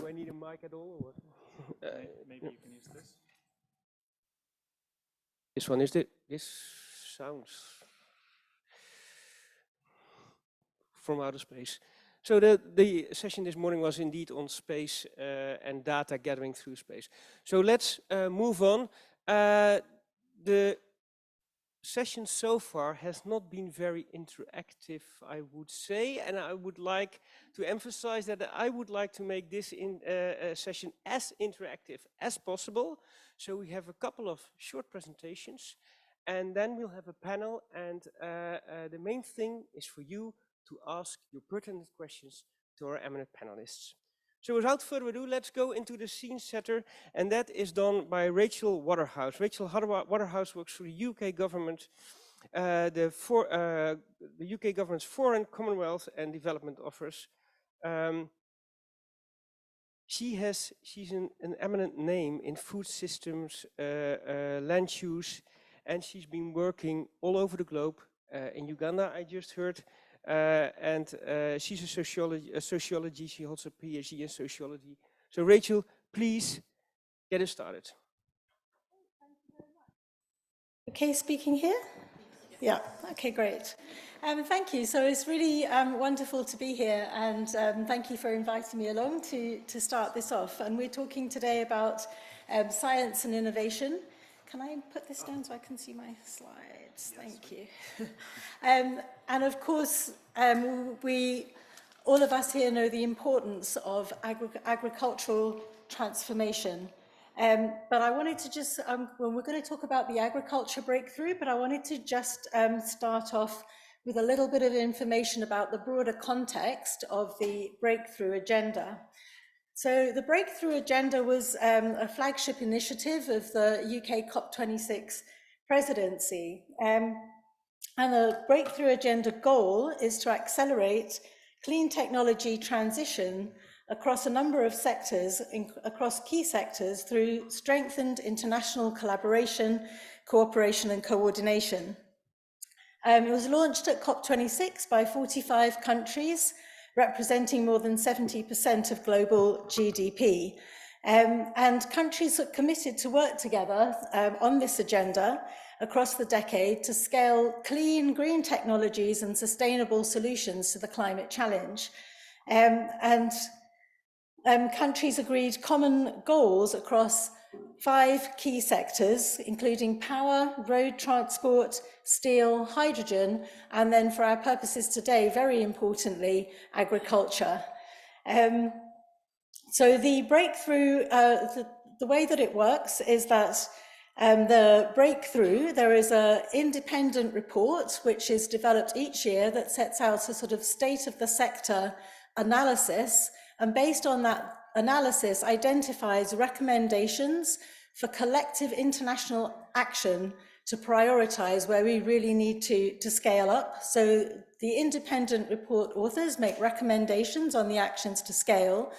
Do I need a mic at all? Or? Maybe you can use this. This one is it. This sounds from outer space. So the session this morning was indeed on space and data gathering through space. So let's move on. The session so far has not been very interactive, I would say, and I would like to emphasize that I would like to make this session as interactive as possible. So we have a couple of short presentations, and then we'll have a panel, and the main thing is for you to ask your pertinent questions to our eminent panelists. So without further ado, let's go into the scene setter, and that is done by Rachel Waterhouse. Rachel Waterhouse works for the UK government, the UK government's Foreign, Commonwealth and Development Office. She's an eminent name in food systems, land use, and she's been working all over the globe. In Uganda, I just heard, and she's a sociology. She holds a PhD in sociology. So Rachel, please get us started. Okay, speaking here? Yeah, okay, great. Thank you. So it's really wonderful to be here, and thank you for inviting me along to start this off. And we're talking today about science and innovation. Can I put this down so I can see my slides? Thank you. And of course, all of us here know the importance of agricultural transformation. But I wanted to just, well, we're going to talk about the agriculture breakthrough, but I wanted to just start off with a little bit of information about the broader context of the breakthrough agenda. So the breakthrough agenda was a flagship initiative of the UK COP26 presidency. And the breakthrough agenda goal is to accelerate clean technology transition across a number of sectors, across key sectors, through strengthened international collaboration, cooperation and coordination. It was launched at COP26 by 45 countries, representing more than 70% of global GDP. And countries are committed to work together on this agenda across the decade to scale clean, green technologies and sustainable solutions to the climate challenge. Countries agreed common goals across 5 key sectors, including power, road transport, steel, hydrogen, and then for our purposes today, very importantly, agriculture. So the breakthrough, the way that it works is that the breakthrough, there is an independent report which is developed each year that sets out a sort of state of the sector analysis, and based on that analysis identifies recommendations for collective international action to prioritize where we really need to scale up. So the independent report authors make recommendations on the actions to scale,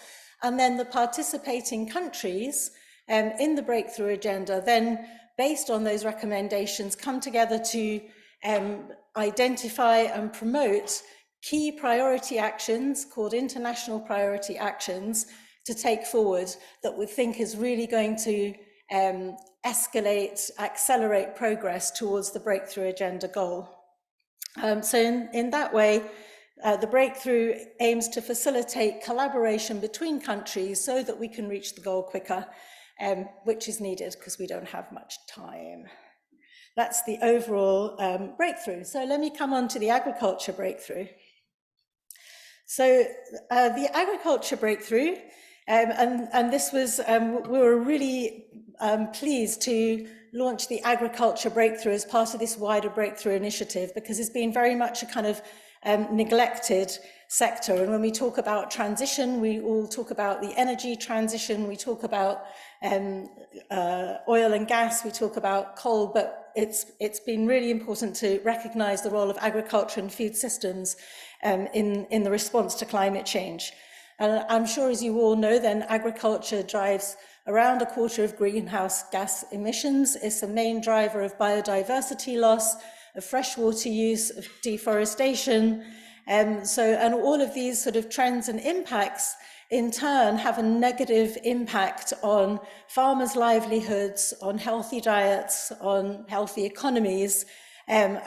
and then the participating countries in the breakthrough agenda then, based on those recommendations, come together to identify and promote key priority actions called international priority actions to take forward that we think is really going to accelerate progress towards the breakthrough agenda goal. So in that way, the breakthrough aims to facilitate collaboration between countries so that we can reach the goal quicker, which is needed because we don't have much time. That's the overall breakthrough. So let me come on to the agriculture breakthrough. So the agriculture breakthrough, and this was, we were really pleased to launch the agriculture breakthrough as part of this wider breakthrough initiative, because it's been very much a kind of neglected sector. And when we talk about transition, we all talk about the energy transition, we talk about oil and gas, we talk about coal, but it's been really important to recognize the role of agriculture and food systems in the response to climate change. And I'm sure, as you all know, then agriculture drives around a quarter of greenhouse gas emissions. It's a main driver of biodiversity loss, of freshwater use, of deforestation. And all of these sort of trends and impacts in turn have a negative impact on farmers' livelihoods, on healthy diets, on healthy economies, and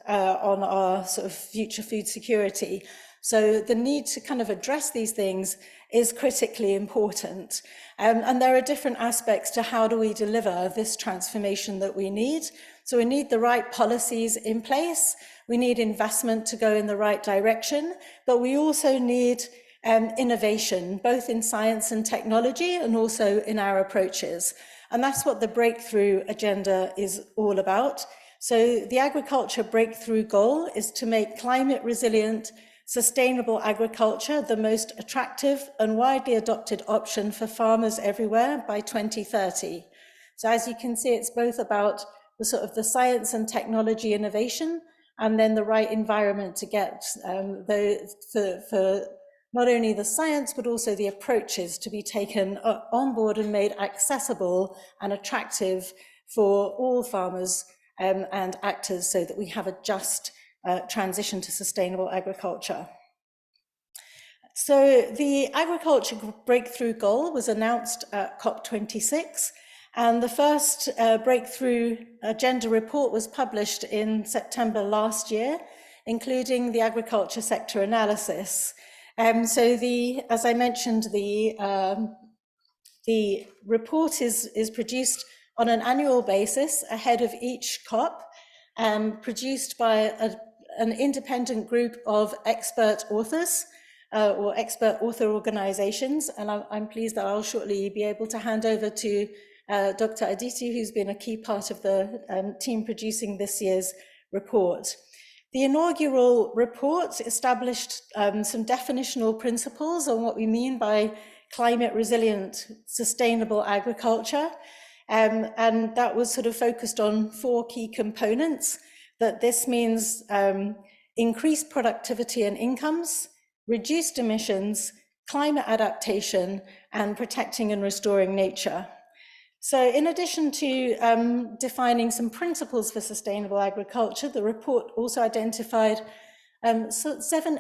on our sort of future food security. So the need to kind of address these things is critically important. And there are different aspects to how do we deliver this transformation that we need. So we need the right policies in place, we need investment to go in the right direction, but we also need innovation, both in science and technology and also in our approaches. And that's what the breakthrough agenda is all about. So the agriculture breakthrough goal is to make climate resilient, sustainable agriculture the most attractive and widely adopted option for farmers everywhere by 2030. So as you can see, it's both about the sort of the science and technology innovation, and then the right environment to get for not only the science, but also the approaches to be taken on board and made accessible and attractive for all farmers and actors, so that we have a just transition to sustainable agriculture. So the agriculture breakthrough goal was announced at COP26, and the first breakthrough agenda report was published in September last year, including the agriculture sector analysis. So as I mentioned, the report is produced on an annual basis ahead of each COP, produced by an independent group of expert authors or expert author organizations. And I'm pleased that I'll shortly be able to hand over to Dr. Aditi, who's been a key part of the team producing this year's report. The inaugural report established some definitional principles on what we mean by climate resilient, sustainable agriculture. And that was sort of focused on 4 key components, that this means increased productivity and incomes, reduced emissions, climate adaptation, and protecting and restoring nature. So in addition to defining some principles for sustainable agriculture, the report also identified 7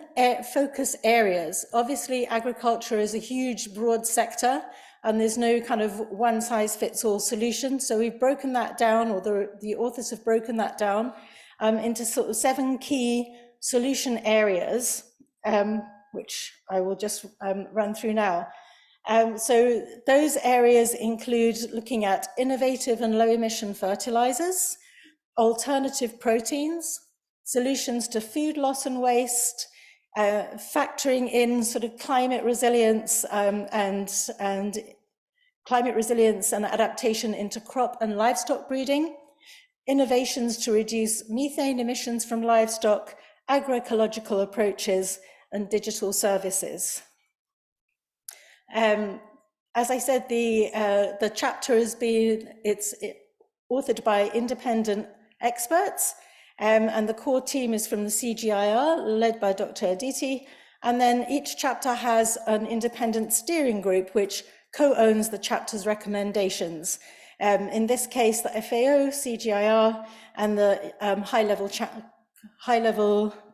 focus areas. Obviously, agriculture is a huge, broad sector, and there's no kind of one-size-fits-all solution. So we've broken that down, or the authors have broken that down into sort of 7 key solution areas, which I will just run through now. So those areas include looking at innovative and low-emission fertilizers, alternative proteins, solutions to food loss and waste, factoring in sort of climate resilience and climate resilience and adaptation into crop and livestock breeding, innovations to reduce methane emissions from livestock, agroecological approaches, and digital services. As I said, the chapter has been authored by independent experts, and the core team is from the CGIAR, led by Dr. Aditi, and then each chapter has an independent steering group which co-owns the chapter's recommendations. In this case, the FAO, CGIAR, and the high-level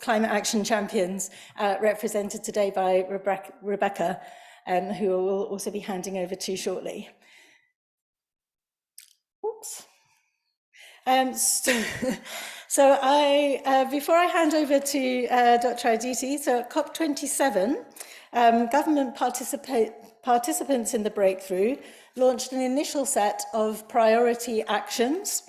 climate action champions, represented today by Rebecca, who I will also be handing over to shortly. Oops. So before I hand over to Dr. Aditi, so at COP27, government participants in the breakthrough launched an initial set of priority actions.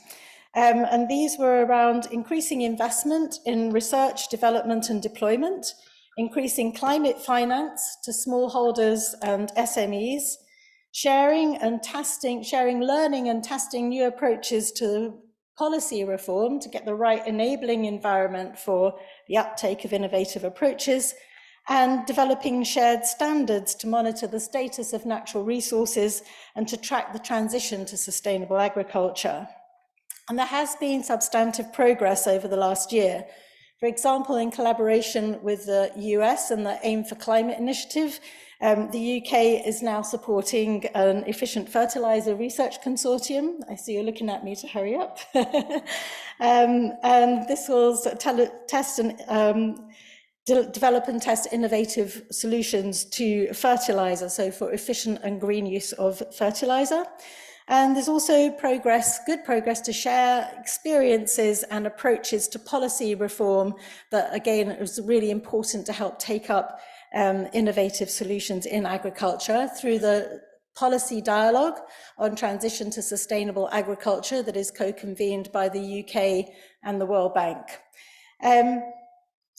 And these were around increasing investment in research, development and deployment, increasing climate finance to smallholders and SMEs, sharing learning and testing new approaches to policy reform to get the right enabling environment for the uptake of innovative approaches, and developing shared standards to monitor the status of natural resources and to track the transition to sustainable agriculture. And there has been substantive progress over the last year. For example, in collaboration with the US and the Aim for Climate initiative, the UK is now supporting an efficient fertilizer research consortium. I see you're looking at me to hurry up. And this will test and develop and test innovative solutions to fertilizer, so for efficient and green use of fertilizer. And there's also good progress to share experiences and approaches to policy reform that, again, is really important to help take up innovative solutions in agriculture through the policy dialogue on transition to sustainable agriculture that is co-convened by the UK and the World Bank.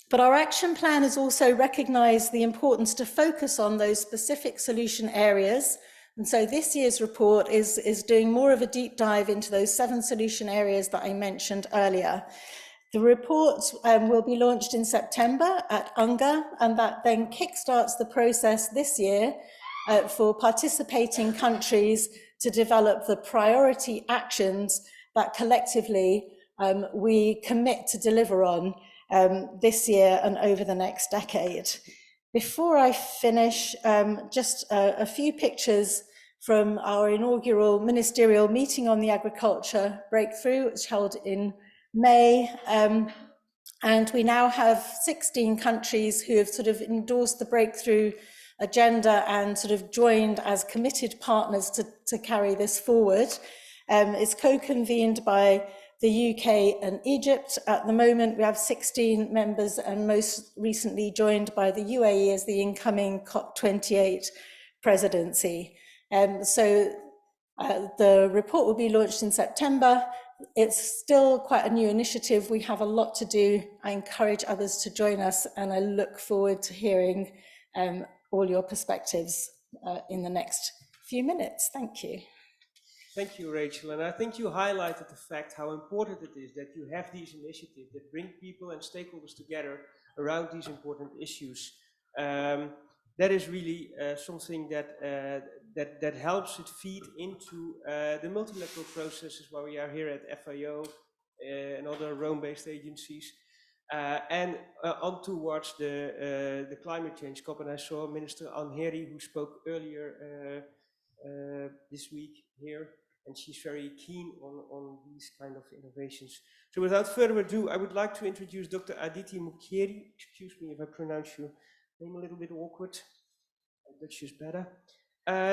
But our action plan has also recognised the importance to focus on those specific solution areas. And so this year's report is doing more of a deep dive into those 7 solution areas that I mentioned earlier. The report will be launched in September at UNGA, and that then kickstarts the process this year for participating countries to develop the priority actions that collectively we commit to deliver on this year and over the next decade. Before I finish, just a few pictures from our inaugural ministerial meeting on the agriculture breakthrough, which held in May. And we now have 16 countries who have sort of endorsed the breakthrough agenda and sort of joined as committed partners to carry this forward. It's co-convened by the UK and Egypt. At the moment, we have 16 members and most recently joined by the UAE as the incoming COP28 presidency. So the report will be launched in September. It's still quite a new initiative. We have a lot to do. I encourage others to join us, and I look forward to hearing all your perspectives in the next few minutes. Thank you. Thank you, Rachel. And I think you highlighted the fact how important it is that you have these initiatives that bring people and stakeholders together around these important issues. That is really something that helps it feed into the multilateral processes where we are here at FAO and other Rome-based agencies, and on towards the climate change COP. And I saw Minister Anheri, who spoke earlier this week here, and she's very keen on these kind of innovations. So without further ado, I would like to introduce Dr. Aditi Mukherjee. Excuse me if I pronounce your name a little bit awkward. Dutch is better.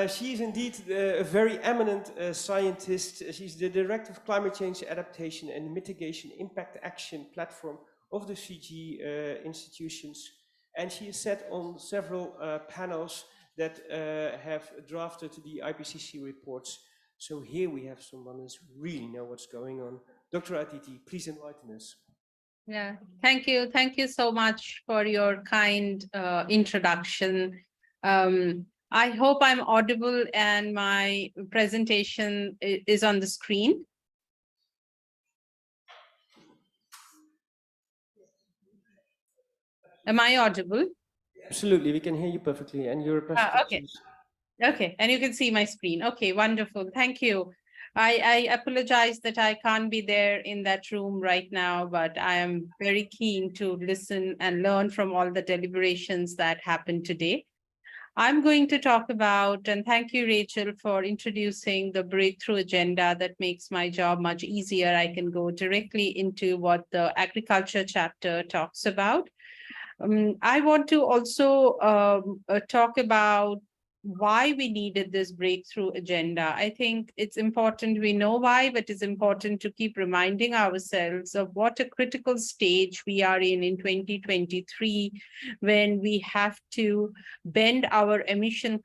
She is indeed a very eminent scientist. She's the Director of Climate Change Adaptation and Mitigation Impact Action Platform of the CG institutions. And she has sat on several panels that have drafted the IPCC reports. So here we have someone who really knows what's going on. Dr. Aditi, please enlighten us. Yeah, thank you. Thank you so much for your kind introduction. I hope I'm audible and my presentation is on the screen. Am I audible? Absolutely, we can hear you perfectly, and your presentation. Okay, and you can see my screen. Okay, wonderful. Thank you. I apologize that I can't be there in that room right now, but I am very keen to listen and learn from all the deliberations that happened today. I'm going to talk about, and thank you, Rachel, for introducing the breakthrough agenda that makes my job much easier. I can go directly into what the agriculture chapter talks about. I want to also talk about why we needed this breakthrough agenda. I think it's important, we know why, but it's important to keep reminding ourselves of what a critical stage we are in 2023, when we have to bend our emission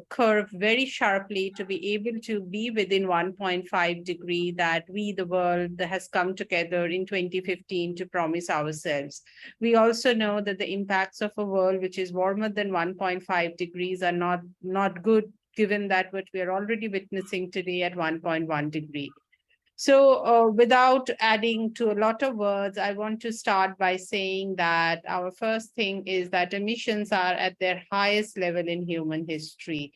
curve very sharply to be able to be within 1.5 degree that we, the world, that has come together in 2015 to promise ourselves. We also know that the impacts of a world which is warmer than 1.5 degrees are not good, given that what we are already witnessing today at 1.1 degree. So without adding to a lot of words, I want to start by saying that our first thing is that emissions are at their highest level in human history.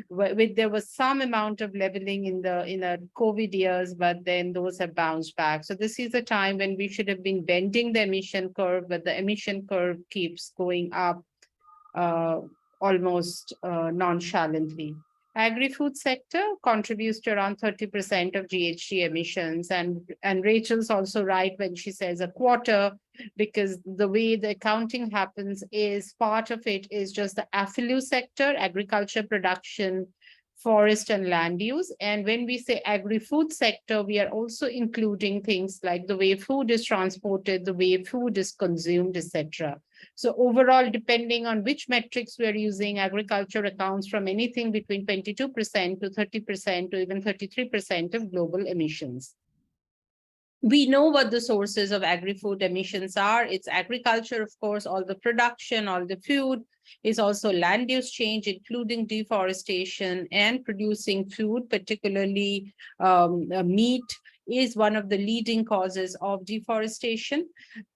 There was some amount of leveling in the COVID years, but then those have bounced back. So this is a time when we should have been bending the emission curve, but the emission curve keeps going up almost nonchalantly. Agri-food sector contributes to around 30% of GHG emissions. And Rachel's also right when she says a quarter, because the way the accounting happens is part of it is just the AFLU sector, agriculture production, forest and land use. And when we say agri-food sector, we are also including things like the way food is transported, the way food is consumed, etc. So overall, depending on which metrics we're using, agriculture accounts from anything between 22% to 30% to even 33% of global emissions. We know what the sources of agri-food emissions are. It's agriculture, of course, all the production, all the food, is also land use change, including deforestation and producing food, particularly meat, is one of the leading causes of deforestation.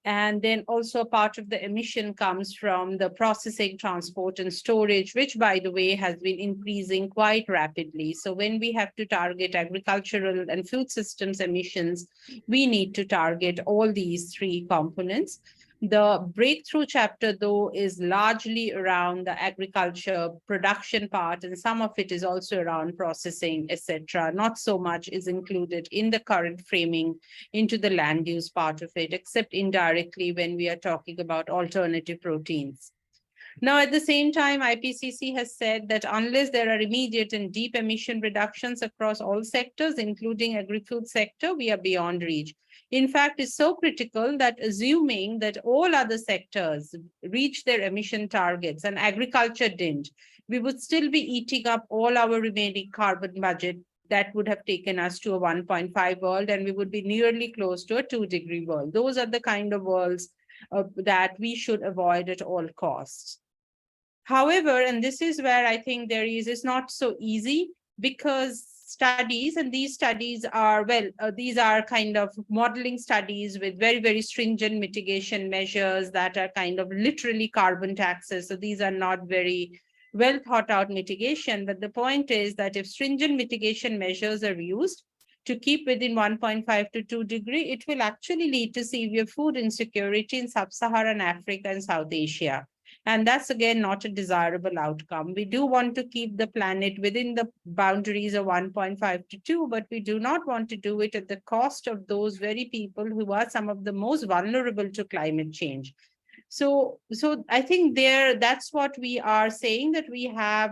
And then also a part of the emission comes from the processing, transport, and storage, which, by the way, has been increasing quite rapidly. So when we have to target agricultural and food systems emissions, we need to target all these three components. The breakthrough chapter, though, is largely around the agriculture production part, and some of it is also around processing, etc. Not so much is included in the current framing into the land use part of it, except indirectly when we are talking about alternative proteins. Now, at the same time, IPCC has said that unless there are immediate and deep emission reductions across all sectors, including agri-food sector, we are beyond reach. In fact, it's so critical that assuming that all other sectors reach their emission targets and agriculture didn't, we would still be eating up all our remaining carbon budget that would have taken us to a 1.5 world, and we would be nearly close to a 2-degree world. Those are the kind of worlds that we should avoid at all costs. However, and this is where I think it's not so easy, because studies, and these studies are, these are kind of modeling studies with very, very stringent mitigation measures that are kind of literally carbon taxes. So these are not very well thought out mitigation. But the point is that if stringent mitigation measures are used to keep within 1.5 to 2 degree, it will actually lead to severe food insecurity in sub-Saharan Africa and South Asia. And that's, again, not a desirable outcome. We do want to keep the planet within the boundaries of 1.5 to 2, but we do not want to do it at the cost of those very people who are some of the most vulnerable to climate change. So I think that's what we are saying, that we have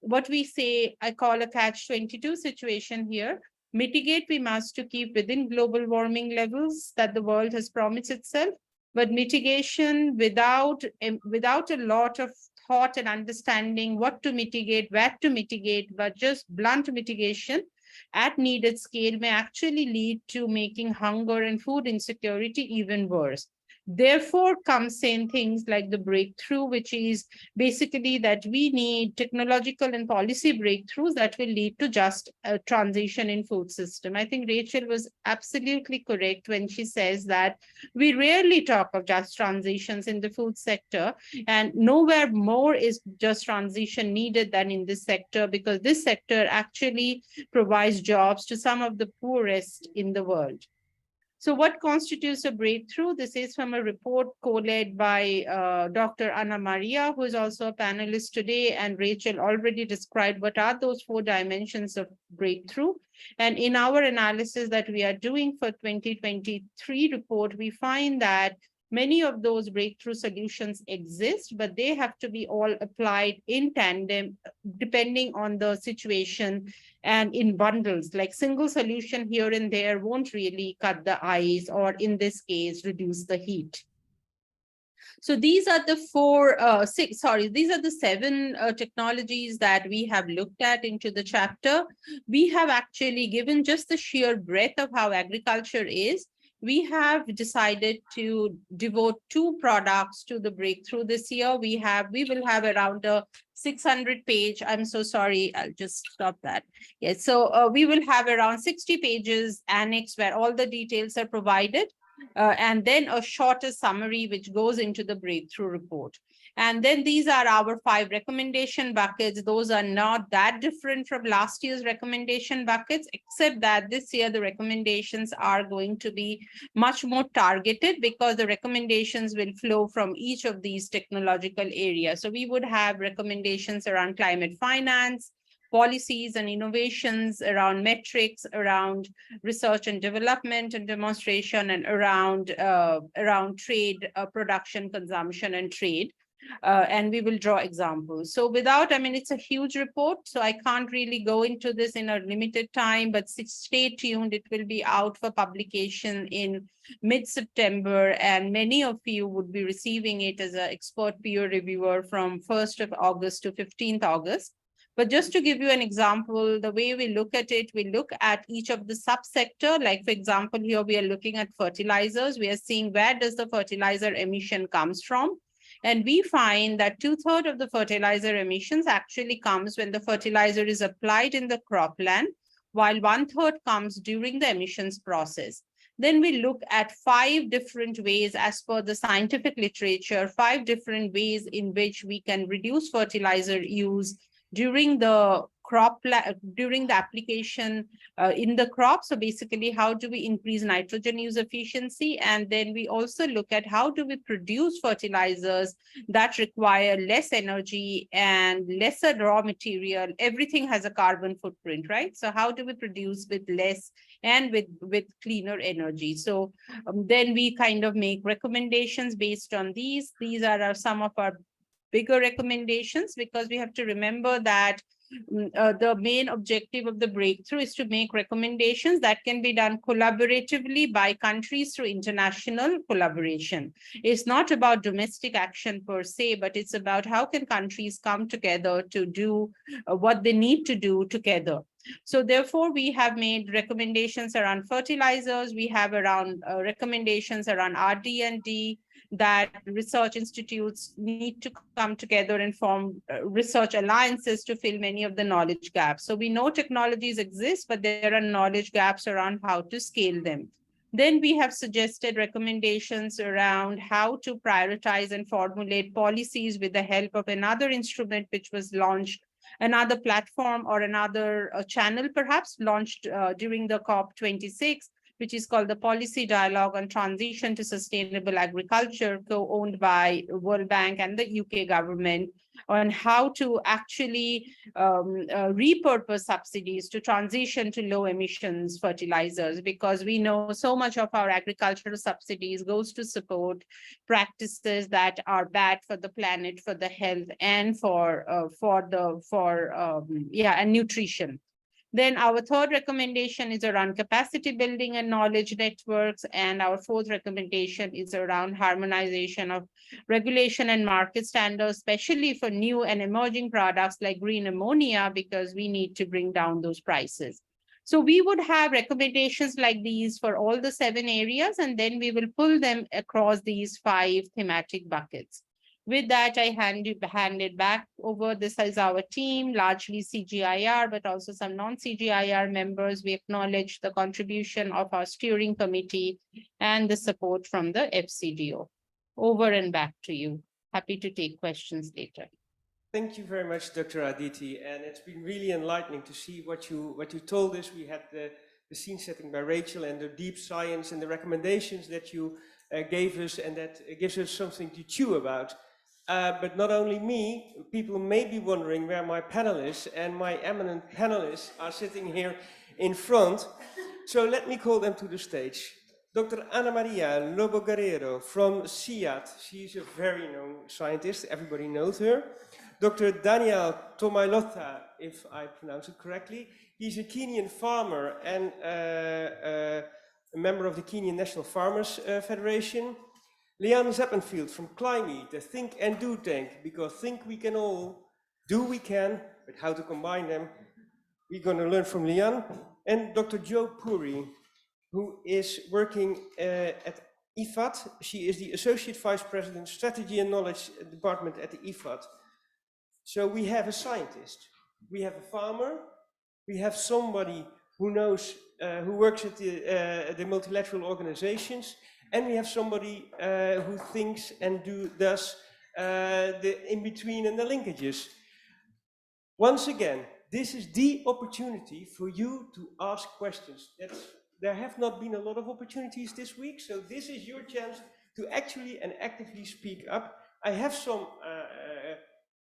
what we say, I call a catch-22 situation here. Mitigate we must to keep within global warming levels that the world has promised itself. But mitigation without a lot of thought and understanding what to mitigate, where to mitigate, but just blunt mitigation at needed scale may actually lead to making hunger and food insecurity even worse. Therefore comes saying things like the breakthrough, which is basically that we need technological and policy breakthroughs that will lead to just a transition in food system. I think Rachel was absolutely correct when she says that we rarely talk of just transitions in the food sector, and nowhere more is just transition needed than in this sector, because this sector actually provides jobs to some of the poorest in the world. So what constitutes a breakthrough? This is from a report co-led by Dr. Anna Maria, who is also a panelist today, and Rachel already described what are those 4 dimensions of breakthrough. And in our analysis that we are doing for 2023 report, we find that many of those breakthrough solutions exist, but they have to be all applied in tandem, depending on the situation and in bundles. Like single solution here and there won't really cut the ice, or in this case, reduce the heat. So these are the these are the 7 technologies that we have looked at into the chapter. We have actually given just the sheer breadth of how agriculture is. We have decided to devote 2 products to the breakthrough this year. We will have around a 600-page, I'm so sorry, I'll just stop that. Yes, so we will have around 60 pages annex where all the details are provided. And then a shorter summary which goes into the breakthrough report. And then these are our 5 recommendation buckets. Those are not that different from last year's recommendation buckets, except that this year the recommendations are going to be much more targeted, because the recommendations will flow from each of these technological areas. So we would have recommendations around climate finance, policies and innovations, around metrics, around research and development and demonstration, and around trade, production, consumption, and trade. And we will draw examples. So without, I mean, it's a huge report, so I can't really go into this in a limited time, but stay tuned. It will be out for publication in mid-September, and many of you would be receiving it as an expert peer reviewer from 1st of August to 15th August. But just to give you an example, the way we look at it, we look at each of the subsector. Like, for example, here we are looking at fertilizers. We are seeing where does the fertilizer emission comes from. And we find that 2/3 of the fertilizer emissions actually comes when the fertilizer is applied in the cropland, while 1/3 comes during the emissions process. Then we look at 5 different ways, as per the scientific literature, 5 different ways in which we can reduce fertilizer use during the during the application in the crop. So basically, how do we increase nitrogen use efficiency? And then we also look at how do we produce fertilizers that require less energy and lesser raw material. Everything has a carbon footprint, right? So how do we produce with less and with cleaner energy? So then we kind of make recommendations based on these. These are some of our bigger recommendations, because we have to remember that the main objective of the breakthrough is to make recommendations that can be done collaboratively by countries through international collaboration. It's not about domestic action per se, but it's about how can countries come together to do what they need to do together. So therefore, we have made recommendations around fertilizers. We have around recommendations around RD&D, that research institutes need to come together and form research alliances to fill many of the knowledge gaps. So we know technologies exist, but there are knowledge gaps around how to scale them. Then we have suggested recommendations around how to prioritize and formulate policies with the help of another instrument which was launched, another platform or another channel perhaps launched during the COP26, which is called the Policy Dialogue on Transition to Sustainable Agriculture, co-owned by World Bank and the UK government, on how to actually repurpose subsidies to transition to low emissions fertilizers, because we know so much of our agricultural subsidies goes to support practices that are bad for the planet, for the health, and and nutrition. Then our third recommendation is around capacity building and knowledge networks. And our fourth recommendation is around harmonization of regulation and market standards, especially for new and emerging products like green ammonia, because we need to bring down those prices. So we would have recommendations like these for all the 7 areas, and then we will pull them across these 5 thematic buckets. With that, I hand it back over. This is our team, largely CGIAR, but also some non-CGIAR members. We acknowledge the contribution of our steering committee and the support from the FCDO. Over and back to you. Happy to take questions later. Thank you very much, Dr. Aditi, and it's been really enlightening to see what you told us. We had the scene setting by Rachel and the deep science and the recommendations that you gave us, and that gives us something to chew about. But not only me, people may be wondering where my panelists and my eminent panelists are sitting here in front. So let me call them to the stage. Dr. Ana Maria Lobo Guerrero from CIAT. She's a very known scientist, everybody knows her. Dr. Daniel Tomailota, if I pronounce it correctly. He's a Kenyan farmer and a member of the Kenyan National Farmers Federation. Liane Zeppenfield from Clim-Eat, the Think and Do tank, because think we can all, do we can, but how to combine them, we're going to learn from Liane. And Dr. Jo Puri, who is working at IFAD. She is the Associate Vice President, Strategy and Knowledge Department at the IFAD. So we have a scientist, we have a farmer, we have somebody who knows, who works at the multilateral organizations, and we have somebody who thinks and does the in-between and the linkages. Once again, this is the opportunity for you to ask questions. There have not been a lot of opportunities this week, so this is your chance to actually and actively speak up. I have some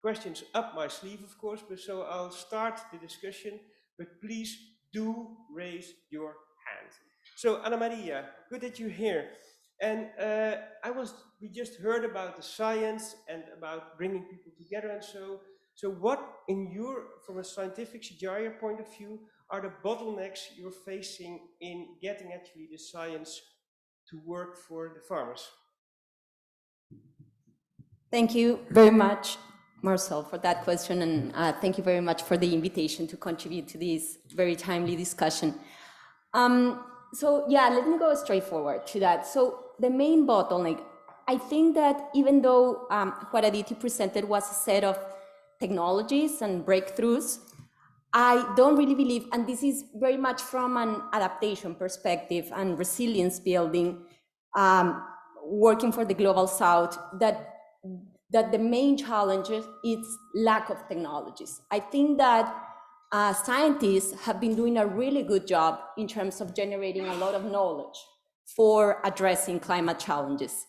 questions up my sleeve, of course, but so I'll start the discussion, but please do raise your hand. So Anna Maria, good that you're here. And we just heard about the science and about bringing people together and so what from a scientific CGIAR point of view, are the bottlenecks you're facing in getting actually the science to work for the farmers? Thank you very much, Marcel, for that question, and thank you very much for the invitation to contribute to this very timely discussion. So yeah, let me go straight forward to that. So the main bottleneck, I think that even though what Aditi presented was a set of technologies and breakthroughs, I don't really believe, and this is very much from an adaptation perspective and resilience building, working for the Global South, that the main challenge is lack of technologies. I think that scientists have been doing a really good job in terms of generating a lot of knowledge for addressing climate challenges.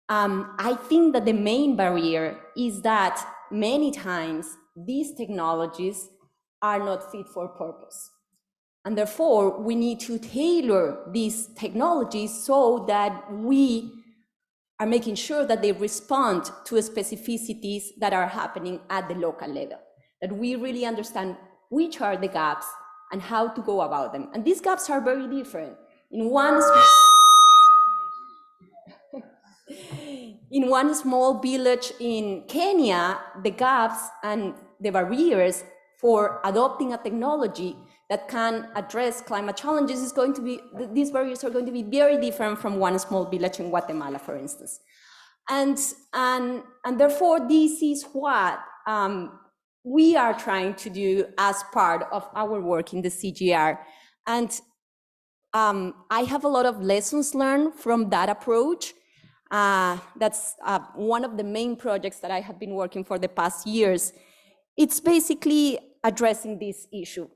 I think that the main barrier is that many times these technologies are not fit for purpose. And therefore, we need to tailor these technologies so that we are making sure that they respond to specificities that are happening at the local level, that we really understand which are the gaps and how to go about them. And these gaps are very different. In one small village in Kenya, the gaps and the barriers for adopting a technology that can address climate challenges is going to be, these barriers are going to be very different from one small village in Guatemala, for instance. And therefore, this is what we are trying to do as part of our work in the CGIAR. And I have a lot of lessons learned from that approach. That's one of the main projects that I have been working for the past years. It's basically addressing this issue.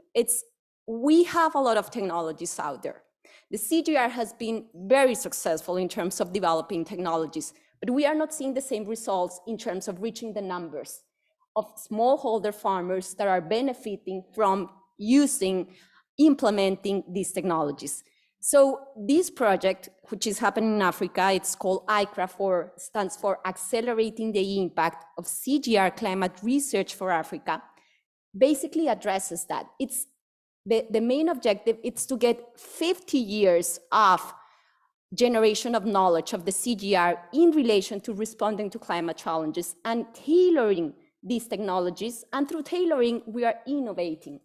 We have a lot of technologies out there. The CGIAR has been very successful in terms of developing technologies, but we are not seeing the same results in terms of reaching the numbers of smallholder farmers that are benefiting from implementing these technologies. So this project, which is happening in Africa, it's called ICRA, stands for Accelerating the Impact of CGIAR Climate Research for Africa, basically addresses that. It's the main objective is to get 50 years of generation of knowledge of the CGIAR in relation to responding to climate challenges and tailoring these technologies. And through tailoring, we are innovating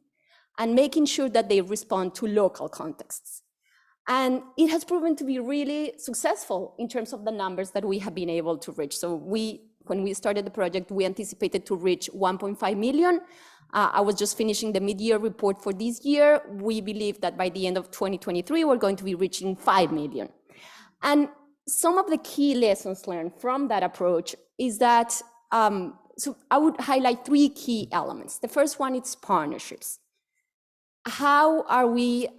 and making sure that they respond to local contexts. And it has proven to be really successful in terms of the numbers that we have been able to reach. So when we started the project, we anticipated to reach 1.5 million. I was just finishing the mid-year report for this year. We believe that by the end of 2023, we're going to be reaching 5 million. And some of the key lessons learned from that approach is that, so I would highlight 3 key elements. The first one is partnerships. How are we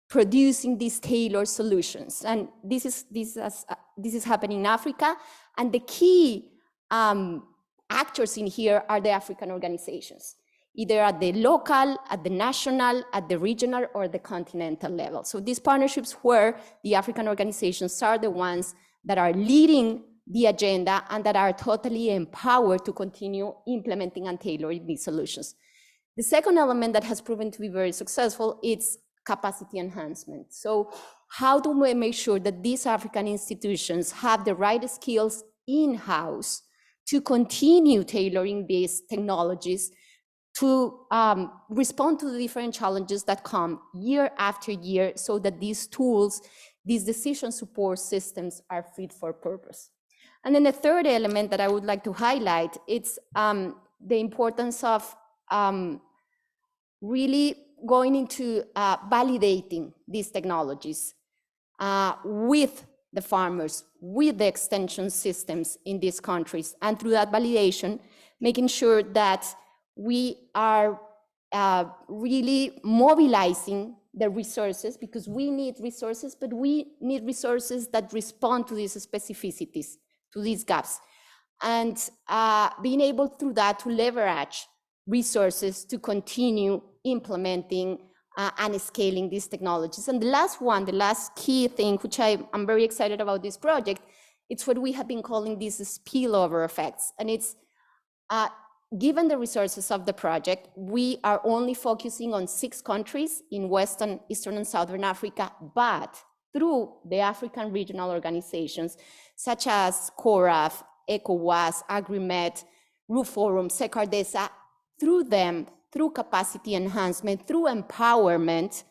producing these tailored solutions? And this is happening in Africa. And the key actors in here are the African organizations, either at the local, at the national, at the regional, or the continental level. So these partnerships where the African organizations are the ones that are leading the agenda and that are totally empowered to continue implementing and tailoring these solutions. The second element that has proven to be very successful is capacity enhancement. So how do we make sure that these African institutions have the right skills in-house to continue tailoring these technologies to respond to the different challenges that come year after year, so that these tools, these decision support systems are fit for purpose. And then the third element that I would like to highlight, it's the importance of really going into validating these technologies with the farmers, with the extension systems in these countries, and through that validation, making sure that we are really mobilizing the resources, because we need resources, but we need resources that respond to these specificities, to these gaps. and being able through that to leverage resources to continue implementing and scaling these technologies. And the last one, the last key thing, which I'm very excited about this project, it's what we have been calling these spillover effects. And it's, given the resources of the project, we are only focusing on 6 countries in Western, Eastern, and Southern Africa, but through the African regional organizations, such as CORAF, ECOWAS, AgriMed, RUForum, SECARDESA, through them, through capacity enhancement, through empowerment,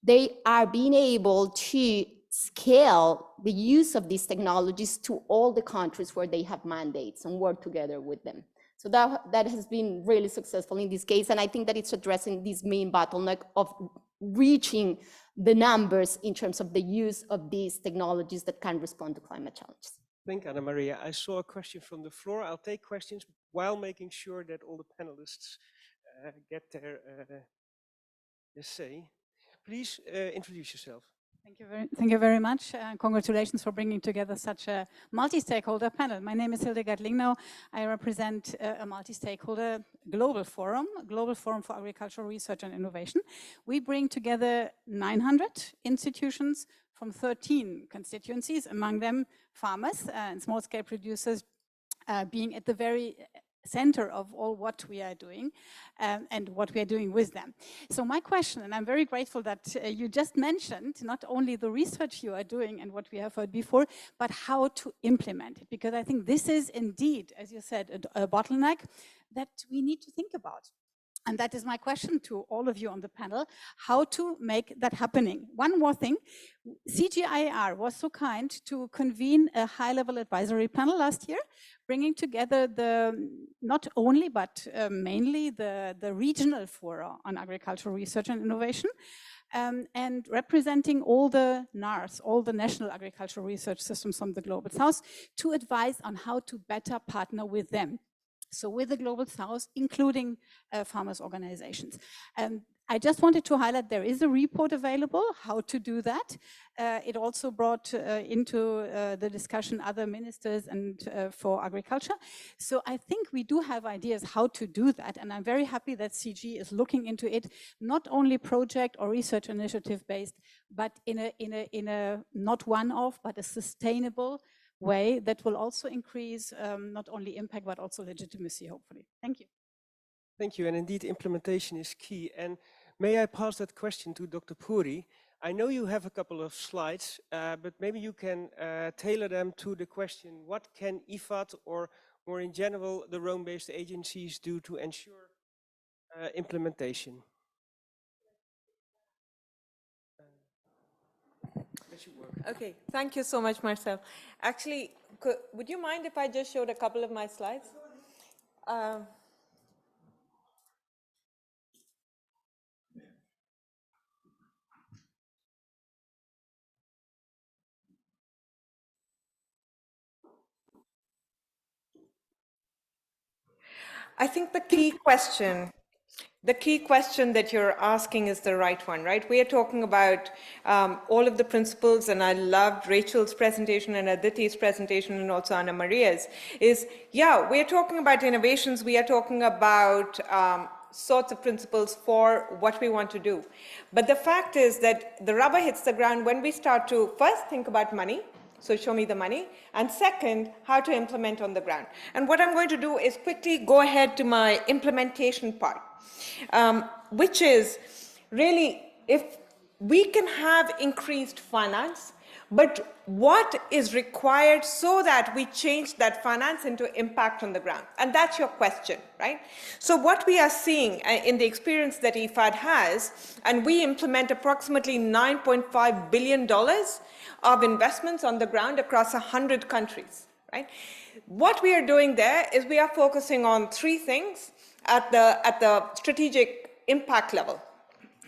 they are being able to scale the use of these technologies to all the countries where they have mandates and work together with them. So that has been really successful in this case. And I think that it's addressing this main bottleneck of reaching the numbers in terms of the use of these technologies that can respond to climate challenges. Thank you, Anna Maria. I saw a question from the floor. I'll take questions while making sure that all the panelists get their say. Please introduce yourself. Thank you very much. Congratulations for bringing together such a multi-stakeholder panel. My name is Hildegard Lingnau. I represent a multi-stakeholder global forum for agricultural research and innovation. We bring together 900 institutions from 13 constituencies, among them farmers and small-scale producers being at the very center of all what we are doing and what we are doing with them. So my question, and I'm very grateful that you just mentioned not only the research you are doing and what we have heard before, but how to implement it, because I think this is indeed, as you said, a bottleneck that we need to think about. And that is my question to all of you on the panel, how to make that happening. One more thing, CGIAR was so kind to convene a high-level advisory panel last year, bringing together not only, but mainly the regional fora on agricultural research and innovation, and representing all the NARS, all the national agricultural research systems from the Global South, to advise on how to better partner with them. So with the Global South, including farmers' organizations. I just wanted to highlight there is a report available, how to do that. It also brought into the discussion other ministers and for agriculture. So I think we do have ideas how to do that. And I'm very happy that CG is looking into it, not only project or research initiative based, but in a not one-off, but a sustainable way that will also increase not only impact, but also legitimacy, hopefully. Thank you. Thank you, and indeed implementation is key. And may I pass that question to Dr. Puri? I know you have a couple of slides, but maybe you can tailor them to the question, what can IFAD or more in general the Rome-based agencies do to ensure implementation? Okay, thank you so much, Marcel. Actually, would you mind if I just showed a couple of my slides? I think the key question that you're asking is the right one, right? We are talking about all of the principles, and I loved Rachel's presentation and Aditi's presentation and also Anna Maria's, yeah, we're talking about innovations, we are talking about sorts of principles for what we want to do. But the fact is that the rubber hits the ground when we start to first think about money. So show me the money. And second, how to implement on the ground. And what I'm going to do is quickly go ahead to my implementation part, which is really if we can have increased finance, but what is required so that we change that finance into impact on the ground? And that's your question, right? So what we are seeing in the experience that IFAD has, and we implement approximately $9.5 billion of investments on the ground across 100 countries, right? What we are doing there is we are focusing on 3 things at the strategic impact level.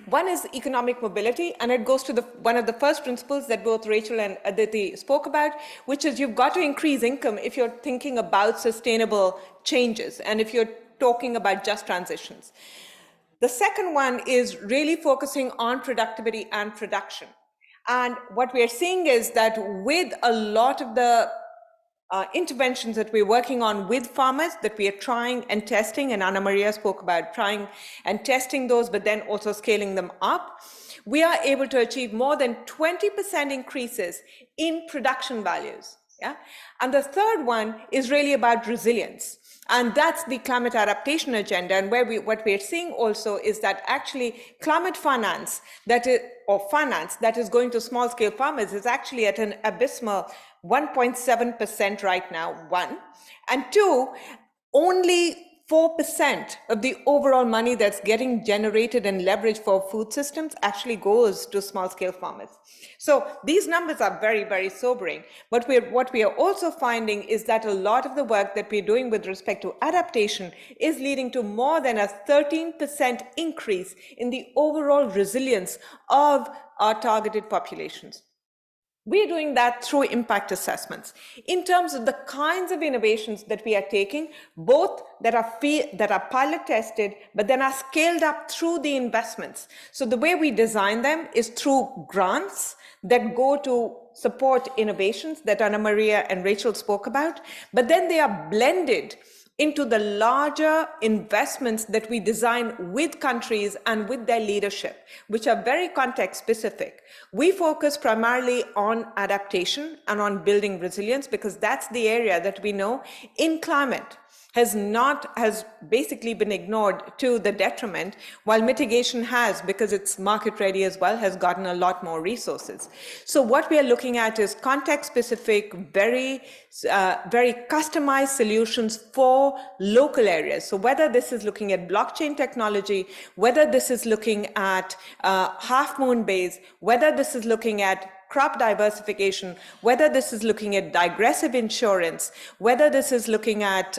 One is economic mobility, and it goes to one of the first principles that both Rachel and Aditi spoke about, which is you've got to increase income if you're thinking about sustainable changes and if you're talking about just transitions. The second one is really focusing on productivity and production. And what we are seeing is that with a lot of the interventions that we're working on with farmers that we are trying and testing, and Anna Maria spoke about trying and testing those, but then also scaling them up, we are able to achieve more than 20% increases in production values. Yeah? And the third one is really about resilience. And that's the climate adaptation agenda. And what we're seeing also is that actually climate finance finance that is going to small scale farmers is actually at an abysmal 1.7% right now, one. And two, only 4% of the overall money that's getting generated and leveraged for food systems actually goes to small scale farmers. So these numbers are very, very sobering. But what we are also finding is that a lot of the work that we're doing with respect to adaptation is leading to more than a 13% increase in the overall resilience of our targeted populations. We're doing that through impact assessments. In terms of the kinds of innovations that we are taking, both that are pilot tested, but then are scaled up through the investments. So the way we design them is through grants that go to support innovations that Anna Maria and Rachel spoke about, but then they are blended into the larger investments that we design with countries and with their leadership, which are very context specific. We focus primarily on adaptation and on building resilience because that's the area that we know in climate has basically been ignored to the detriment, while mitigation has, because it's market ready as well, has gotten a lot more resources. So what we are looking at is context specific, very customized solutions for local areas. So whether this is looking at blockchain technology, whether this is looking at half moon bays, whether this is looking at crop diversification, whether this is looking at digressive insurance, whether this is looking at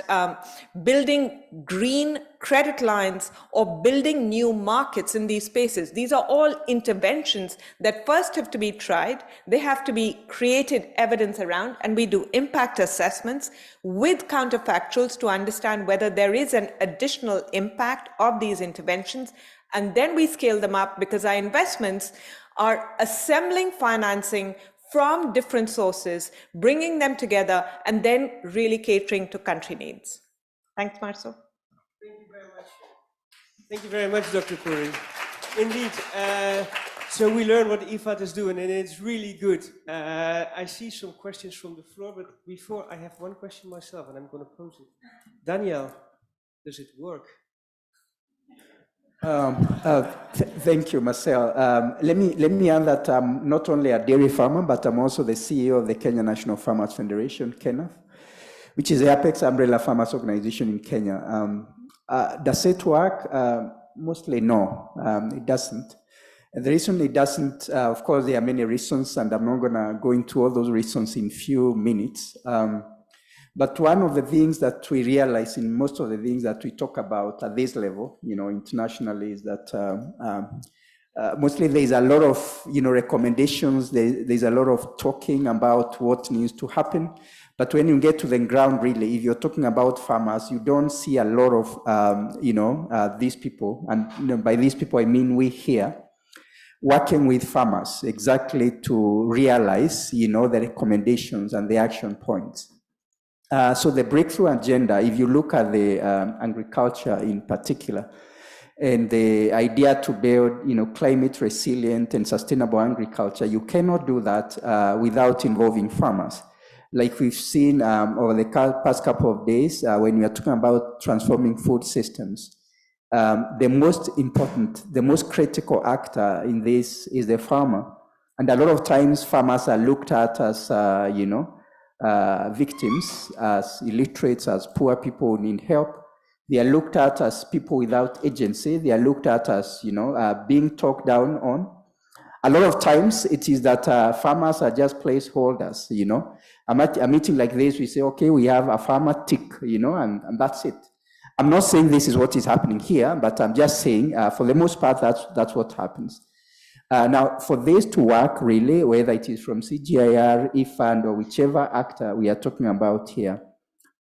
building green credit lines or building new markets in these spaces. These are all interventions that first have to be tried. They have to be created evidence around, and we do impact assessments with counterfactuals to understand whether there is an additional impact of these interventions. And then we scale them up because our investments are assembling financing from different sources, bringing them together, and then really catering to country needs. Thanks, Marcel. Thank you very much. Thank you very much, Dr. Puri. Indeed, so we learn what IFAD is doing, and it's really good. I see some questions from the floor, but before I have one question myself, and I'm going to pose it. Daniel, does it work? Thank you, Marcel. Let me add that I'm not only a dairy farmer, but I'm also the CEO of the Kenya National Farmers Federation, KENAF, which is the apex umbrella farmers organization in Kenya. Does it work? Mostly no, it doesn't. And the reason it doesn't, of course, there are many reasons, and I'm not going to go into all those reasons in few minutes. But one of the things that we realize in most of the things that we talk about at this level, internationally, is that mostly there's a lot of, recommendations. There's a lot of talking about what needs to happen. But when you get to the ground, really, if you're talking about farmers, you don't see a lot of, these people. And by these people, I mean we here, working with farmers exactly to realize, the recommendations and the action points. So the breakthrough agenda, if you look at the agriculture in particular, and the idea to build, climate resilient and sustainable agriculture, you cannot do that without involving farmers. Like we've seen over the past couple of days, when we are talking about transforming food systems, the most important, the most critical actor in this is the farmer. And a lot of times farmers are looked at as, victims, as illiterates, as poor people who need help. They are looked at as people without agency. They are looked at as, being talked down on. A lot of times it is that farmers are just placeholders, At a meeting like this, we say, okay, we have a farmer tick, and that's it. I'm not saying this is what is happening here, but I'm just saying, for the most part, that's what happens. Now, for this to work really, whether it is from CGIAR, IFAD, or whichever actor we are talking about here,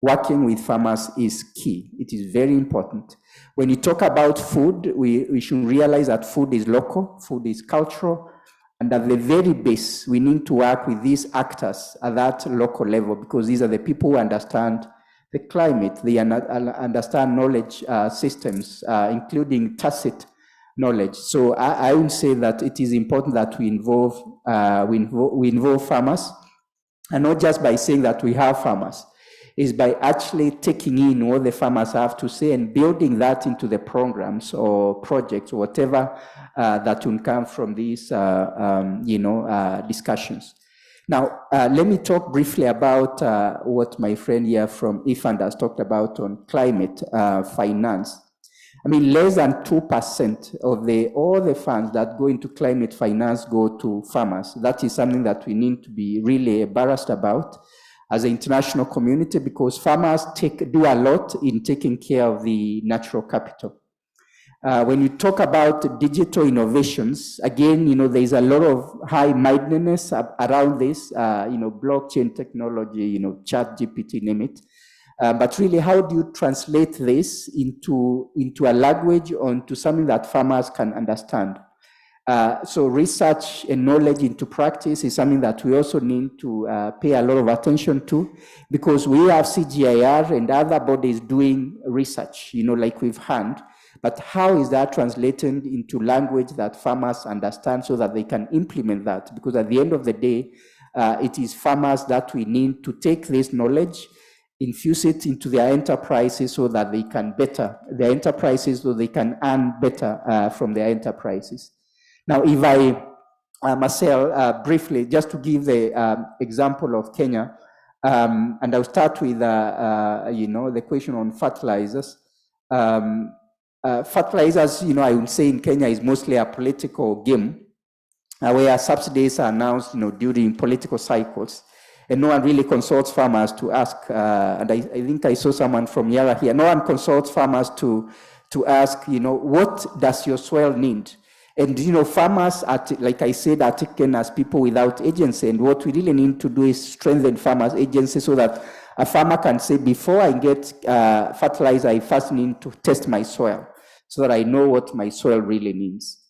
working with farmers is key. It is very important. When you talk about food, we should realize that food is local, food is cultural, And at the very base, we need to work with these actors at that local level, because these are the people who understand the climate, they understand knowledge systems, including tacit knowledge. So I would say that it is important that we involve farmers, and not just by saying that we have farmers, is by actually taking in what the farmers have to say and building that into the programs or projects or whatever that will come from these, discussions. Now, let me talk briefly about what my friend here from IFAD has talked about on climate finance. I mean, less than 2% of all the funds that go into climate finance go to farmers. That is something that we need to be really embarrassed about as an international community, because farmers do a lot in taking care of the natural capital. When you talk about digital innovations, again, there is a lot of high-mindedness around this, blockchain technology, chat GPT, name it. But really, how do you translate this into a language, onto something that farmers can understand? So research and knowledge into practice is something that we also need to pay a lot of attention to, because we have CGIAR and other bodies doing research, like we've heard. But how is that translated into language that farmers understand so that they can implement that? Because at the end of the day, it is farmers that we need to take this knowledge, infuse it into their enterprises so that they can better their enterprises, so they can earn better from their enterprises. Now, if Marcel, briefly, just to give the example of Kenya, and I'll start with, the question on fertilizers. Fertilizers, I would say in Kenya is mostly a political game, where subsidies are announced, during political cycles, and no one really consults farmers to ask. And I think I saw someone from Yara here. No one consults farmers to ask, what does your soil need? And, farmers, like I said, are taken as people without agency. And what we really need to do is strengthen farmers' agency so that a farmer can say, before I get fertilizer, I first need to test my soil so that I know what my soil really needs.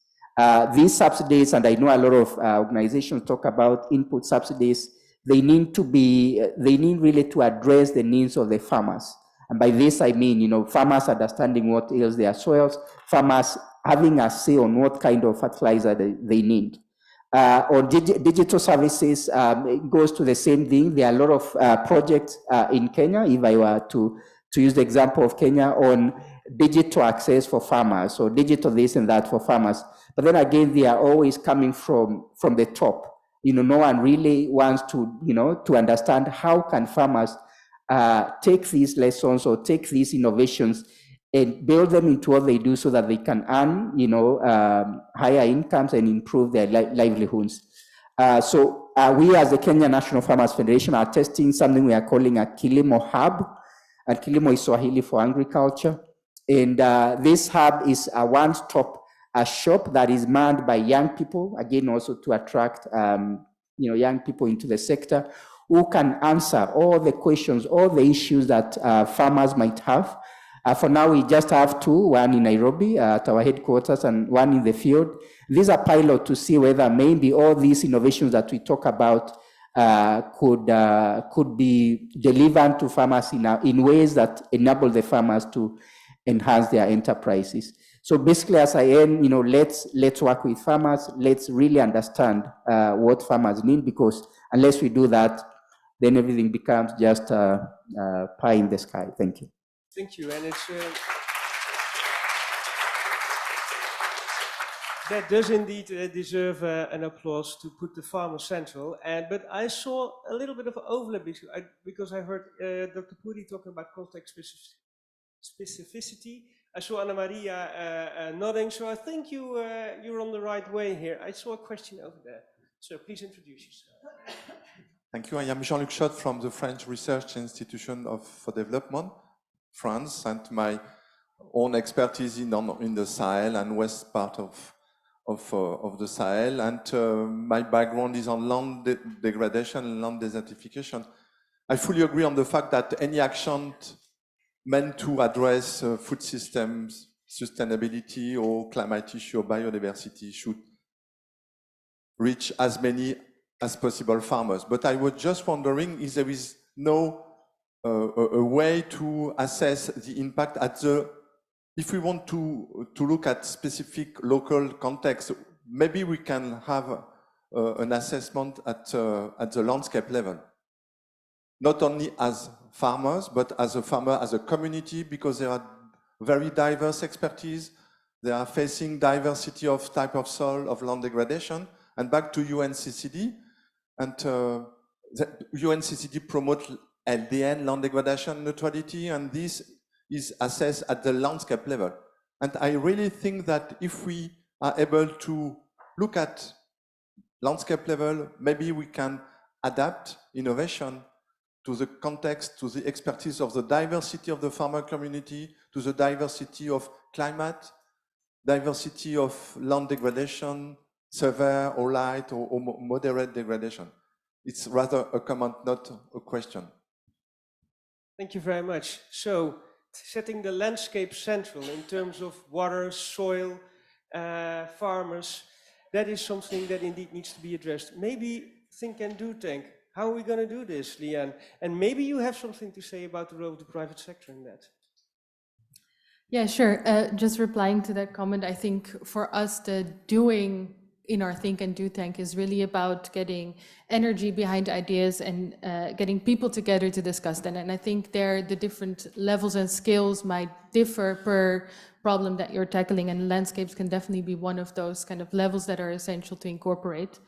These subsidies, and I know a lot of organizations talk about input subsidies, they need really to address the needs of the farmers. And by this, I mean, farmers understanding what ails their soils, farmers having a say on what kind of fertilizer they need. On digital services, it goes to the same thing. There are a lot of projects in Kenya, if I were to use the example of Kenya, on digital access for farmers, or digital this and that for farmers. But then again, they are always coming from the top. No one really wants to, to understand how can farmers take these lessons or take these innovations and build them into what they do so that they can earn, higher incomes and improve their livelihoods. So we as the Kenya National Farmers Federation are testing something we are calling a Kilimo Hub. And Kilimo is Swahili for agriculture. And this hub is a one-stop shop that is manned by young people, again, also to attract young people into the sector, who can answer all the questions, all the issues that farmers might have. For now, we just have two, one in Nairobi at our headquarters and one in the field. These are pilot to see whether maybe all these innovations that we talk about could be delivered to farmers in ways that enable the farmers to enhance their enterprises. So basically, as I end, let's work with farmers. Let's really understand what farmers need, because unless we do that, then everything becomes just pie in the sky. Thank you. Thank you, and it's that does indeed deserve an applause, to put the farmer central. But I saw a little bit of overlap because I heard Dr. Puri talking about context specificity. I saw Anna Maria nodding, so I think you're on the right way here. I saw a question over there, so please introduce yourself. Thank you. I am Jean-Luc Schott from the French Research Institution for Development, France, and my own expertise in the Sahel and west part of the Sahel, and my background is on land degradation and land desertification. I fully agree on the fact that any action meant to address food systems, sustainability, or climate issue or biodiversity should reach as many as possible farmers. But I was just wondering if there is no a way to assess the impact at the, if we want to look at specific local context, maybe we can have an assessment at the landscape level. Not only as farmers, but as a farmer, as a community, because there are very diverse expertise. They are facing diversity of type of soil, of land degradation. And back to UNCCD, and the UNCCD promote LDN, land degradation neutrality, and this is assessed at the landscape level. And I really think that if we are able to look at landscape level, maybe we can adapt innovation to the context, to the expertise of the diversity of the farmer community, to the diversity of climate, diversity of land degradation, severe or light or moderate degradation. It's rather a comment, not a question. Thank you very much. So, setting the landscape central in terms of water, soil, farmers, that is something that indeed needs to be addressed. Maybe think and do tank. How are we going to do this, Leanne? And maybe you have something to say about the role of the private sector in that. Yeah, sure. Just replying to that comment, I think for us, the doing in our think and do tank is really about getting energy behind ideas and getting people together to discuss them. And I think there the different levels and scales might differ per problem that you're tackling, and landscapes can definitely be one of those kind of levels that are essential to incorporate.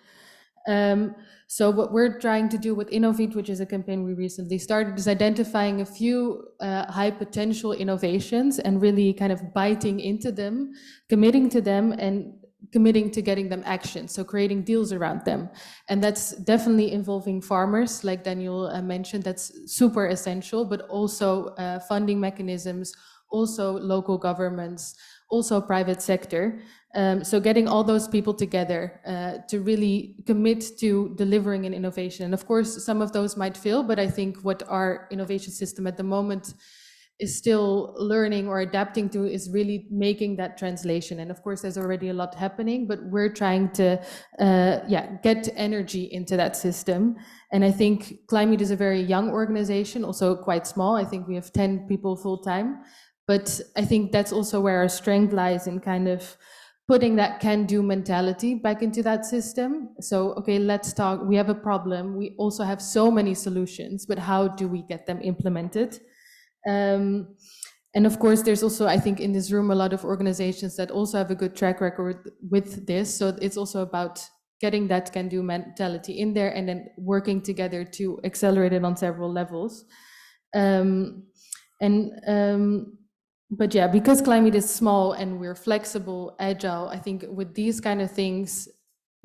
So what we're trying to do with Innovate, which is a campaign we recently started, is identifying a few high potential innovations and really kind of biting into them, committing to them, and committing to getting them action, so creating deals around them. And that's definitely involving farmers, like Daniel mentioned, that's super essential, but also funding mechanisms, also local governments, also private sector. So getting all those people together to really commit to delivering an innovation. And of course, some of those might fail, but I think what our innovation system at the moment is still learning or adapting to is really making that translation. And of course, there's already a lot happening, but we're trying to get energy into that system. And I think Clim-Eat is a very young organization, also quite small. I think we have 10 people full time. But I think that's also where our strength lies, in kind of putting that can-do mentality back into that system. So, okay, let's talk. We have a problem. We also have so many solutions, but how do we get them implemented? And of course, there's also, I think, in this room, a lot of organizations that also have a good track record with this. So it's also about getting that can-do mentality in there and then working together to accelerate it on several levels. But yeah, because Clim-Eat is small and we're flexible, agile, I think with these kind of things,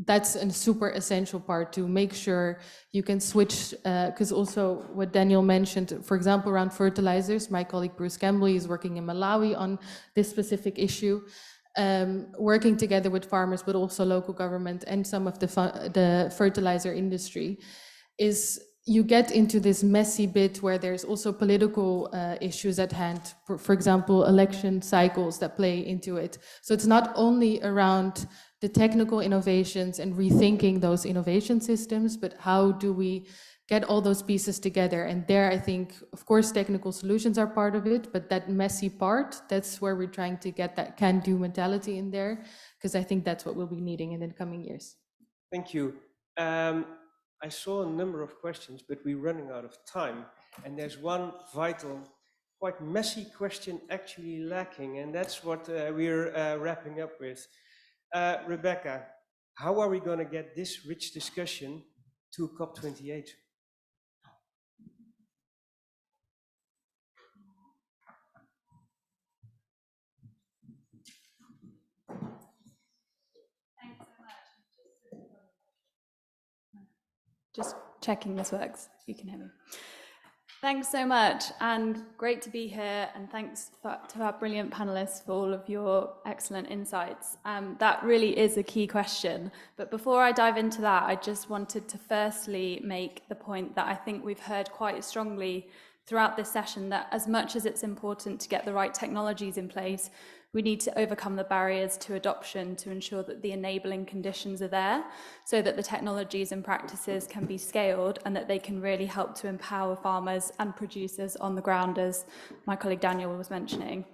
that's a super essential part to make sure you can switch, because also what Daniel mentioned, for example, around fertilizers, my colleague Bruce Campbell is working in Malawi on this specific issue, working together with farmers, but also local government and some of the fertilizer industry, is you get into this messy bit where there's also political issues at hand, for example, election cycles that play into it. So it's not only around the technical innovations and rethinking those innovation systems, but how do we get all those pieces together? And there, I think, of course, technical solutions are part of it, but that messy part, that's where we're trying to get that can-do mentality in there, because I think that's what we'll be needing in the coming years. Thank you. I saw a number of questions, but we're running out of time. And there's one vital, quite messy question actually lacking, and that's what we're wrapping up with. Rebecca, how are we going to get this rich discussion to COP28? Just checking this works. You can hear me. Thanks so much, and great to be here, and thanks to our brilliant panelists for all of your excellent insights. That really is a key question, but before I dive into that, I just wanted to firstly make the point that I think we've heard quite strongly throughout this session that as much as it's important to get the right technologies in place, we need to overcome the barriers to adoption to ensure that the enabling conditions are there so that the technologies and practices can be scaled and that they can really help to empower farmers and producers on the ground, as my colleague Daniel was mentioning.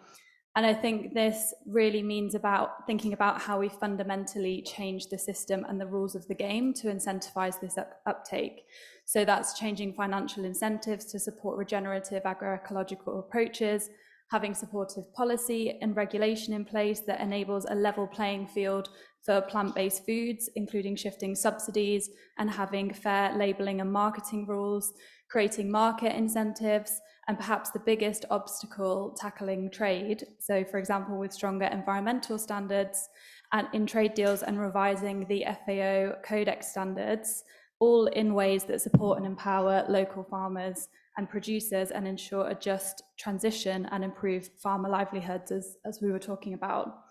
And I think this really means about thinking about how we fundamentally change the system and the rules of the game to incentivize this uptake. So that's changing financial incentives to support regenerative agroecological approaches, having supportive policy and regulation in place that enables a level playing field for plant-based foods, including shifting subsidies and having fair labelling and marketing rules, creating market incentives, and perhaps the biggest obstacle, tackling trade. So for example, with stronger environmental standards and in trade deals and revising the FAO Codex standards, all in ways that support and empower local farmers and producers and ensure a just transition and improve farmer livelihoods, as we were talking about.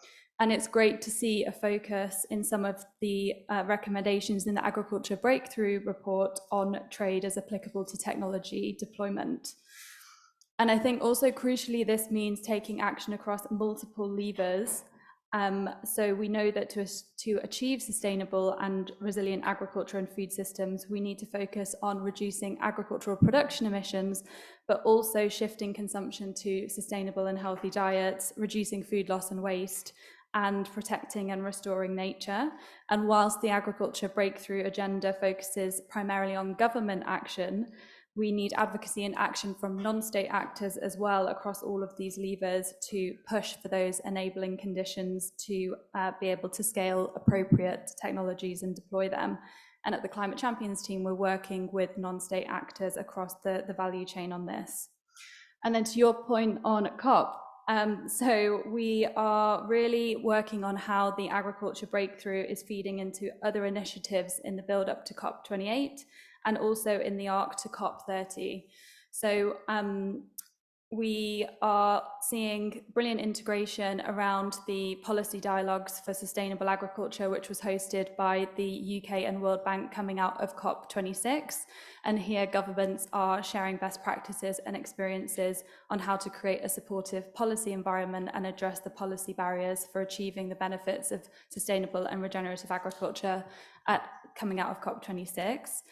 And it's great to see a focus in some of the recommendations in the Agriculture Breakthrough report on trade as applicable to technology deployment. And I think also crucially, this means taking action across multiple levers. So we know that to achieve sustainable and resilient agriculture and food systems, we need to focus on reducing agricultural production emissions, but also shifting consumption to sustainable and healthy diets, reducing food loss and waste, and protecting and restoring nature. And whilst the Agriculture Breakthrough agenda focuses primarily on government action, we need advocacy and action from non-state actors as well across all of these levers to push for those enabling conditions to be able to scale appropriate technologies and deploy them. And at the Climate Champions team, we're working with non-state actors across the value chain on this. And then to your point on COP, so we are really working on how the Agriculture Breakthrough is feeding into other initiatives in the build up to COP28 and also in the arc to COP30. So we are seeing brilliant integration around the policy dialogues for sustainable agriculture, which was hosted by the UK and World Bank coming out of COP26. And here governments are sharing best practices and experiences on how to create a supportive policy environment and address the policy barriers for achieving the benefits of sustainable and regenerative agriculture coming out of COP26.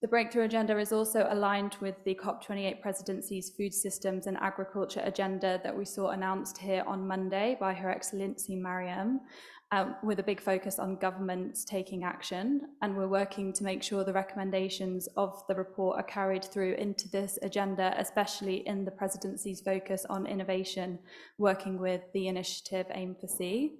The Breakthrough Agenda is also aligned with the COP28 presidency's food systems and agriculture agenda that we saw announced here on Monday by Her Excellency Mariam, with a big focus on governments taking action. And we're working to make sure the recommendations of the report are carried through into this agenda, especially in the presidency's focus on innovation, working with the initiative Aim for C.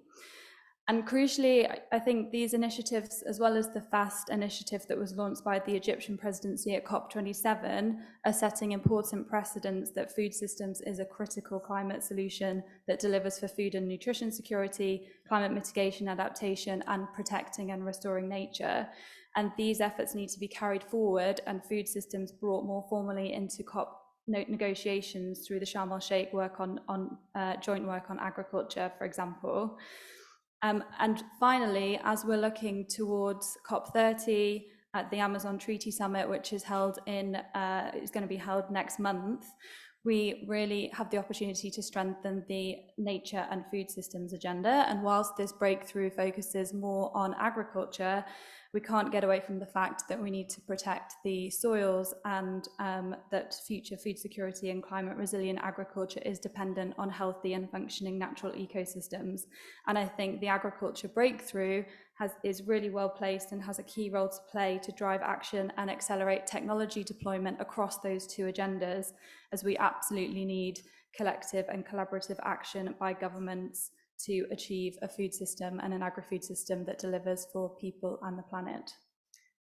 And crucially, I think these initiatives, as well as the FAST initiative that was launched by the Egyptian presidency at COP27, are setting important precedents that food systems is a critical climate solution that delivers for food and nutrition security, climate mitigation, adaptation, and protecting and restoring nature. And these efforts need to be carried forward and food systems brought more formally into COP negotiations through the Sharm el-Sheikh work on joint work on agriculture, for example. And finally, as we're looking towards COP30 at the Amazon Treaty Summit, which is held is going to be held next month, we really have the opportunity to strengthen the nature and food systems agenda. And whilst this breakthrough focuses more on agriculture, we can't get away from the fact that we need to protect the soils and that future food security and climate resilient agriculture is dependent on healthy and functioning natural ecosystems. And I think the Agriculture Breakthrough is really well placed and has a key role to play to drive action and accelerate technology deployment across those two agendas, as we absolutely need collective and collaborative action by governments to achieve a food system and an agri-food system that delivers for people and the planet.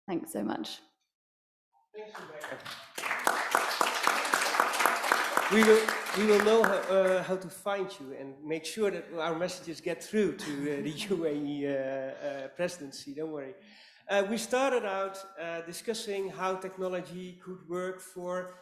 Thanks so much. Thanks, Rebecca. We will know how to find you and make sure that our messages get through to the UAE presidency, don't worry. We started out discussing how technology could work for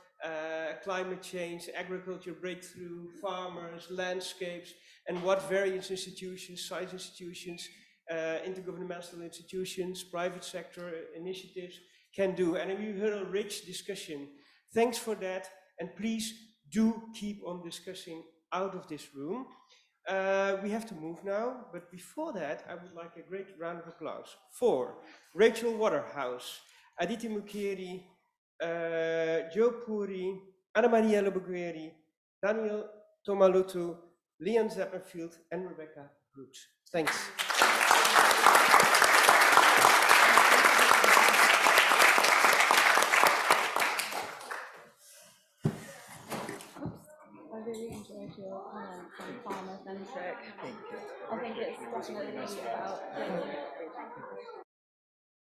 climate change, agriculture breakthrough, farmers, landscapes, and what various institutions, science institutions, intergovernmental institutions, private sector initiatives can do. And we heard a rich discussion. Thanks for that. and please do keep on discussing out of this room. We have to move now, but before that, I would like a great round of applause for Rachel Waterhouse, Aditi Mukherjee, Joe Puri, Anna Maria Lobugueri, Daniel Tomalutu, Leon Zeppenfield, and Rebecca Brooks. Thanks.